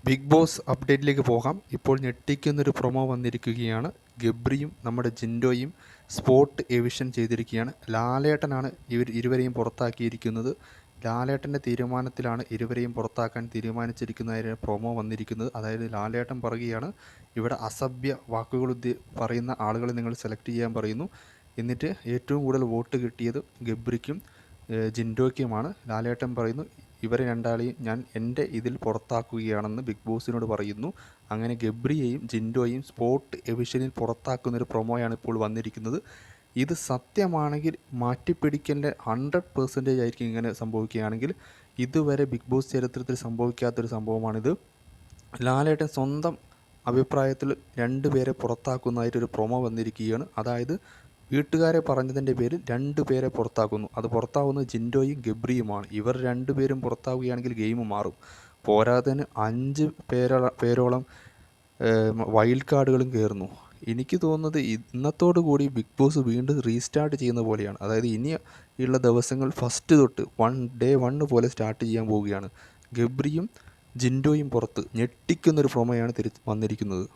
Big boss അപ്ഡേറ്റിലേക്ക് പോകാം. ഇപ്പോൾ ഞെട്ടിക്കുന്നൊരു promo വന്നിരിക്കുകയാണ്. ഗബ്രിയും നമ്മുടെ ജിൻഡോയും സ്പോട്ട് എവിഷൻ ചെയ്തിരിക്കുകയാണ്. ലാലേട്ടനാണ് ഇരുവരെയും പുറത്താക്കിയിരിക്കുന്നത്. ലാലേട്ടൻ്റെ തീരുമാനത്തിലാണ് ഇരുവരെയും പുറത്താക്കാൻ തീരുമാനിച്ചിരിക്കുന്നതായ പ്രൊമോ വന്നിരിക്കുന്നത്. അതായത് ലാലേട്ടൻ പറയുകയാണ്, ഇവിടെ അസഭ്യ വാക്കുകൾ പറയുന്ന ആളുകളെ നിങ്ങൾ സെലക്ട് ചെയ്യാൻ പറയുന്നു. എന്നിട്ട് ഏറ്റവും കൂടുതൽ വോട്ട് കിട്ടിയത് ഗബ്രിക്കും ജിൻഡോയ്ക്കുമാണ്. ലാലേട്ടൻ പറയുന്നു, ഇവരെ രണ്ടാളെയും ഞാൻ എൻ്റെ ഇതിൽ പുറത്താക്കുകയാണെന്ന് ബിഗ് ബോസിനോട് പറയുന്നു. അങ്ങനെ ഗബ്രിയെയും ജിൻഡോയും സ്പോട്ട് എവിഷനിൽ പുറത്താക്കുന്നൊരു പ്രൊമോയാണ് ഇപ്പോൾ വന്നിരിക്കുന്നത്. ഇത് സത്യമാണെങ്കിൽ മാറ്റിപ്പിടിക്കലിൻ്റെ 100% ആയിരിക്കും ഇങ്ങനെ സംഭവിക്കുകയാണെങ്കിൽ. ഇതുവരെ ബിഗ് ബോസ് ചരിത്രത്തിൽ സംഭവിക്കാത്തൊരു സംഭവമാണിത്. ലാലേട്ടൻ സ്വന്തം അഭിപ്രായത്തിൽ 2 പേരെ പുറത്താക്കുന്നതായിട്ടൊരു പ്രൊമോ വന്നിരിക്കുകയാണ്. അതായത് വീട്ടുകാരെ പറഞ്ഞതിൻ്റെ പേരിൽ 2 പേരെ പുറത്താക്കുന്നു. അത് പുറത്താവുന്നത് ജിൻഡോയും ഗബ്രിയുമാണ്. ഇവർ 2 പേരും പുറത്താവുകയാണെങ്കിൽ ഗെയിം മാറും. പോരാത്തതിന് 5 പേരോളം വൈൽഡ് കാർഡുകളും കയറുന്നു. എനിക്ക് തോന്നുന്നത് ഇന്നത്തോടു കൂടി ബിഗ് ബോസ് വീണ്ടും റീസ്റ്റാർട്ട് ചെയ്യുന്ന പോലെയാണ്. അതായത് ഇനി ഉള്ള ദിവസങ്ങൾ ഫസ്റ്റ് തൊട്ട് ഡേ 1 പോലെ സ്റ്റാർട്ട് ചെയ്യാൻ പോവുകയാണ്. ഗബ്രിയും ജിൻഡോയും പുറത്ത് ഞെട്ടിക്കുന്നൊരു പ്രൊമോയാണ് വന്നിരിക്കുന്നത്.